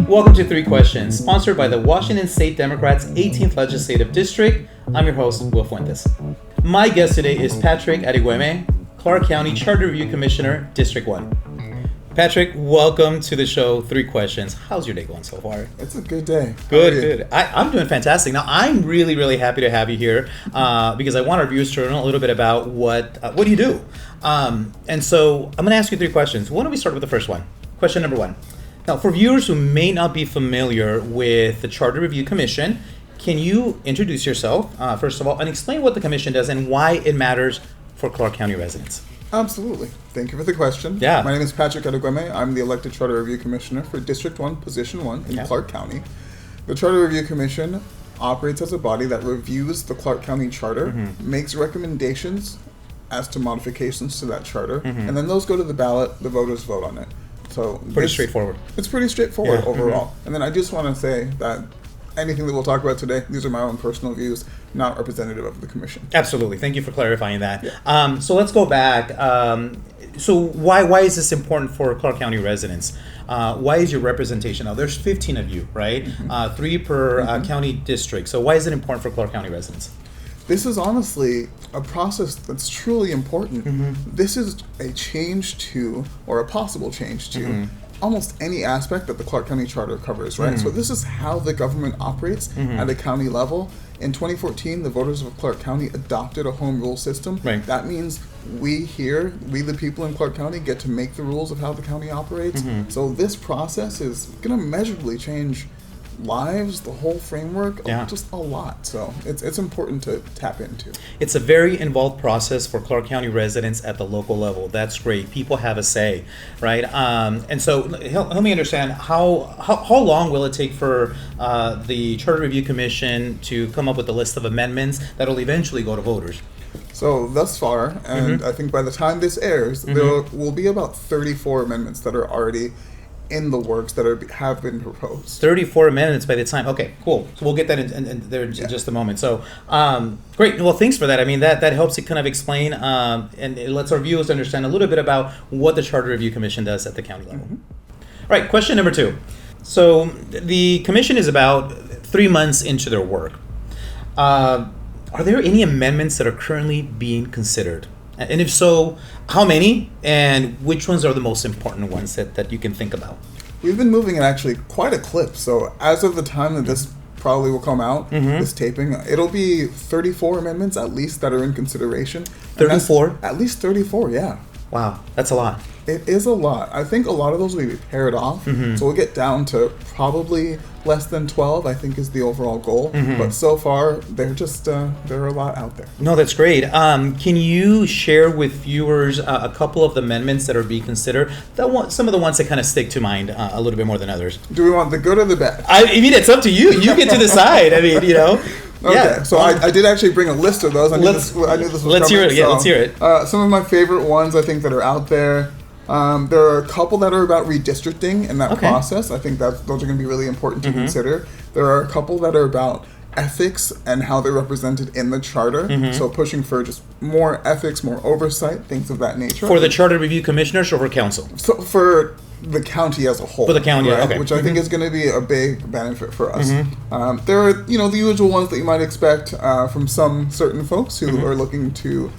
Welcome to Three Questions, sponsored by the Washington State Democrats' 18th Legislative District. I'm your host, Wil Fuentes. My guest today is Patrick Adigweme, Clark County Charter Review Commissioner, District 1. Patrick, welcome to the show, Three Questions. How's your day going so far? It's a good day. Good. I'm doing fantastic. Now, I'm really happy to have you here because I want our viewers to learn a little bit about what do you do? And so I'm going to ask you three questions. Why don't we start with the first one? Question number one. Now, for viewers who may not be familiar with the Charter Review Commission, can you introduce yourself, first of all, and explain what the commission does and why it matters for Clark County residents? Absolutely. Thank you for the question. Yeah. My name is Patrick Adigweme. I'm the elected Charter Review Commissioner for District 1, Position 1 in Clark County. The Charter Review Commission operates as a body that reviews the Clark County Charter, makes recommendations as to modifications to that charter, and then those go to the ballot, the voters vote on it. So Pretty straightforward. It's pretty straightforward overall. And then I just want to say that anything that we'll talk about today, these are my own personal views, not representative of the commission. Absolutely. Thank you for clarifying that. Yeah. So let's go back. So why is this important for Clark County residents? Why is your representation? Now, there's 15 of you, right? 3 per county district. So why is it important for Clark County residents? This is honestly a process that's truly important. This is a change to, or a possible change to, almost any aspect that the Clark County Charter covers, right? So this is how the government operates at a county level. In 2014, the voters of Clark County adopted a home rule system. Right. That means we the people in Clark County, get to make the rules of how the county operates. So this process is going to measurably change lives, the whole framework, just a lot. So it's important to tap into. It's a very involved process for Clark County residents at the local level. That's great. People have a say, right? And so help me understand, how long will it take for the Charter Review Commission to come up with a list of amendments that'll eventually go to voters? So thus far, and I think by the time this airs, there will be about 34 amendments that are already in the works that have been proposed. 34 amendments by the time. Okay, cool. So we'll get that in there in just a moment. So great. Well, thanks for that. I mean, that helps it kind of explain and it lets our viewers understand a little bit about what the Charter Review Commission does at the county level. All right, question number 2. So the commission is about 3 months into their work. Are there any amendments that are currently being considered? And if so, how many, and which ones are the most important ones that you can think about? We've been moving at actually quite a clip. So as of the time that this probably will come out, this taping, it'll be 34 amendments at least that are in consideration. 34? At least 34, yeah. Wow, that's a lot. It is a lot. I think a lot of those will be paired off. So we'll get down to probably less than 12, I think, is the overall goal. But so far, they're just, there are a lot out there. No, that's great. Can you share with viewers a couple of the amendments that are being considered? Some of the ones that kind of stick to mind a little bit more than others. Do we want the good or the bad? I mean, it's up to you. You get to decide. I mean, you know. Okay, so I did actually bring a list of those. I knew this was let's coming, hear it. Yeah, let's hear it. Some of my favorite ones, I think, that are out there. There are a couple that are about redistricting in that process. I think that those are going to be really important to consider. There are a couple that are about ethics and how they're represented in the charter. So pushing for just more ethics, more oversight, things of that nature. For the Charter Review Commissioners or for council? So for the county as a whole. For the county, right? okay. Which I think is going to be a big benefit for us. There are, the usual ones that you might expect from some certain folks who are looking to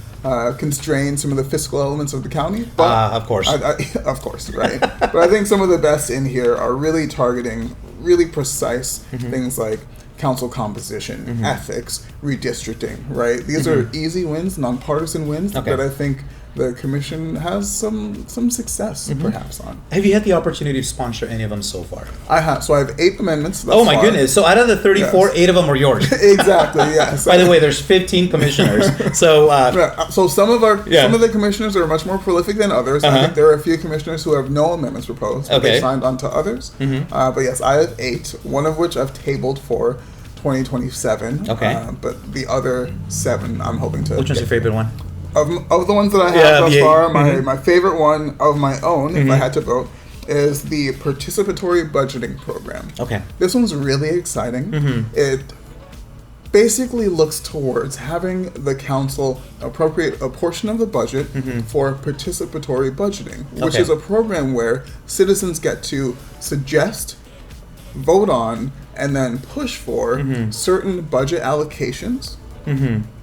constrain some of the fiscal elements of the county. But of course. Of course, right. But I think some of the best in here are really targeting really precise things like council composition, ethics, redistricting, right? These are easy wins, nonpartisan wins that I think the commission has some success perhaps on. Have you had the opportunity to sponsor any of them so far? I have. So I have 8 amendments. Oh my goodness. So out of the 34, 8 of them are yours. Exactly, yes. By the way, there's 15 commissioners. So so some of the commissioners are much more prolific than others. I think there are a few commissioners who have no amendments proposed. But they signed on to others. But yes, I have 8, one of which I've tabled for 2027. Okay. But the other 7 I'm hoping to Which one's your favorite one? Of the ones that I have thus far, my favorite one of my own, if I had to vote, is the participatory budgeting program. Okay. This one's really exciting. It basically looks towards having the council appropriate a portion of the budget for participatory budgeting, which is a program where citizens get to suggest vote on and then push for certain budget allocations,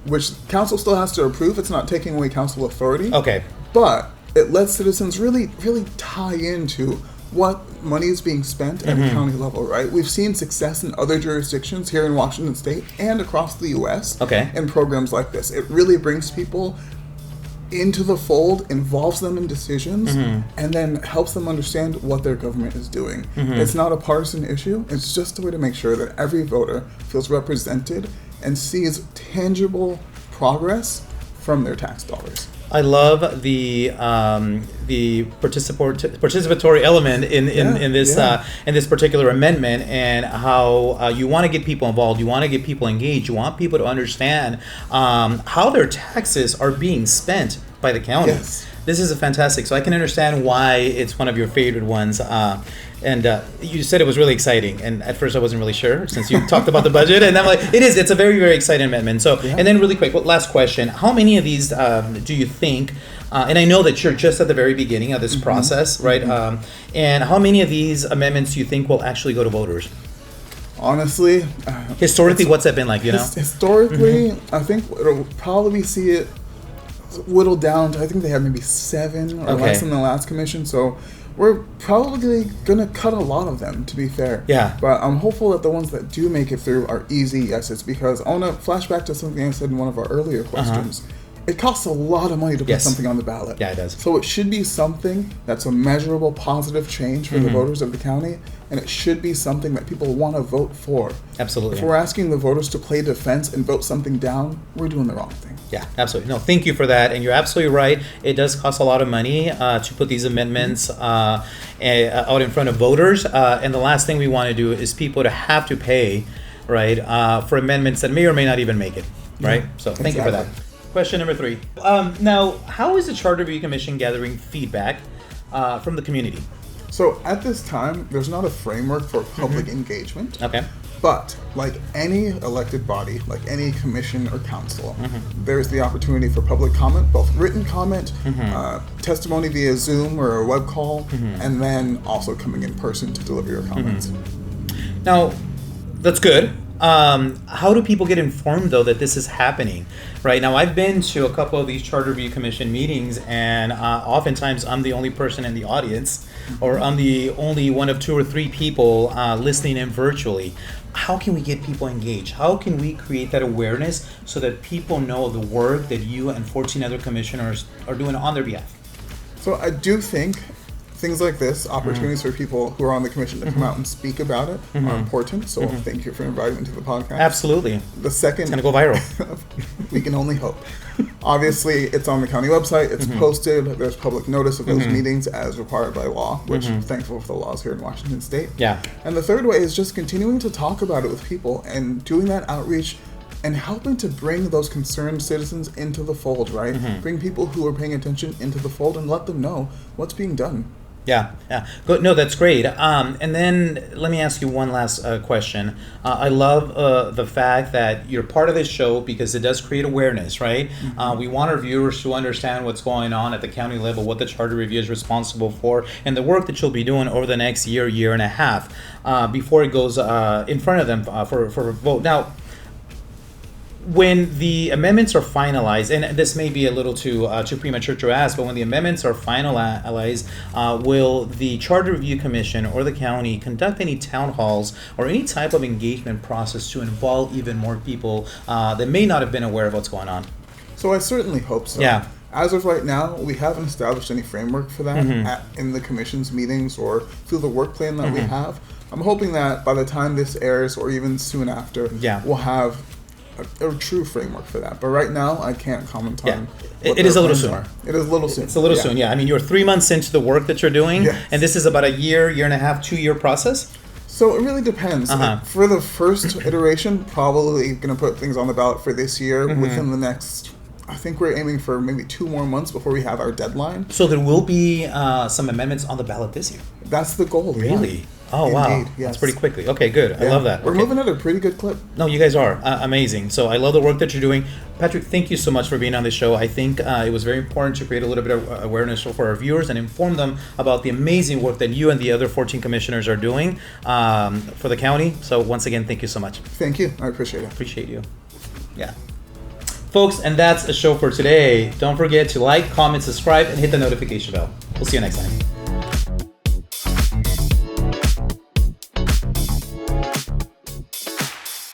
which council still has to approve. It's not taking away council authority. Okay. But it lets citizens really, really tie into what money is being spent at the county level, right? We've seen success in other jurisdictions here in Washington State and across the U.S. In programs like this. It really brings people into the fold, involves them in decisions, and then helps them understand what their government is doing. It's not a partisan issue. It's just a way to make sure that every voter feels represented and sees tangible progress from their tax dollars. I love the participatory element in this particular amendment, and how you want to get people involved, you want to get people engaged, you want people to understand how their taxes are being spent by the county. Yes. This is fantastic. So I can understand why it's one of your favorite ones. And you said it was really exciting, and at first I wasn't really sure since you talked about the budget, and I'm like, it's a very, very exciting amendment. So, and then really quick, last question: how many of these do you think? And I know that you're just at the very beginning of this process, right? And how many of these amendments do you think will actually go to voters? Honestly, historically, what's that been like? Historically, I think it'll probably see it whittled down to, I think they had maybe 7 or less in the last commission. So we're probably going to cut a lot of them, to be fair. Yeah. But I'm hopeful that the ones that do make it through are easy yeses, because I want to flash back to something I said in one of our earlier questions. It costs a lot of money to put something on the ballot. Yeah, it does. So it should be something that's a measurable positive change for the voters of the county, and it should be something that people want to vote for. Absolutely. If we're asking the voters to play defense and vote something down, we're doing the wrong thing. Yeah, absolutely. No, thank you for that. And you're absolutely right. It does cost a lot of money to put these amendments out in front of voters. And the last thing we want to do is people to have to pay, right, for amendments that may or may not even make it, right? So thank you for that. Question number 3. Now, how is the Charter Review Commission gathering feedback from the community? So at this time, there's not a framework for public engagement. Okay. But like any elected body, like any commission or council, there's the opportunity for public comment, both written comment, testimony via Zoom or a web call, and then also coming in person to deliver your comments. Now, that's good. How do people get informed, though, that this is happening? Right now, I've been to a couple of these Charter Review Commission meetings, and oftentimes I'm the only person in the audience, or I'm the only one of 2 or 3 people listening in virtually. How can we get people engaged? How can we create that awareness so that people know the work that you and 14 other commissioners are doing on their behalf? So I do think things like this, opportunities for people who are on the commission to come out and speak about it, are important. So thank you for inviting me to the podcast. Absolutely. The second, it's going to go viral. We can only hope. Obviously, it's on the county website. It's posted. There's public notice of those meetings as required by law, which I'm thankful for the laws here in Washington State. Yeah. And the third way is just continuing to talk about it with people and doing that outreach and helping to bring those concerned citizens into the fold, right? Bring people who are paying attention into the fold and let them know what's being done. Yeah. Good. No, that's great. And then let me ask you one last question. I love the fact that you're part of this show because it does create awareness, right? We want our viewers to understand what's going on at the county level, what the Charter Review is responsible for, and the work that you'll be doing over the next year and a half before it goes in front of them for a vote. Now, when the amendments are finalized, and this may be a little too premature to ask, but when the amendments are finalized, will the Charter Review Commission or the county conduct any town halls or any type of engagement process to involve even more people that may not have been aware of what's going on? So I certainly hope so. Yeah. As of right now, we haven't established any framework for that in the commission's meetings or through the work plan that we have. I'm hoping that by the time this airs or even soon after, we'll have a true framework for that. But right now, I can't comment on what it is a little soon. It is a little soon. It's a little soon, I mean, you're 3 months into the work that you're doing, and this is about a year and a half, 2-year process? So it really depends. For the first iteration, probably going to put things on the ballot for this year within the next, I think we're aiming for maybe 2 more months before we have our deadline. So there will be some amendments on the ballot this year? That's the goal. Really? Oh, wow. Indeed, yes. That's pretty quickly. Okay, good. I Yeah. love that. We're Okay. moving at a pretty good clip. No, you guys are amazing. So I love the work that you're doing. Patrick, thank you so much for being on this show. I think it was very important to create a little bit of awareness for our viewers and inform them about the amazing work that you and the other 14 commissioners are doing for the county. So once again, thank you so much. Thank you. I appreciate it. Appreciate you. Yeah. Folks, and that's a show for today. Don't forget to like, comment, subscribe, and hit the notification bell. We'll see you next time.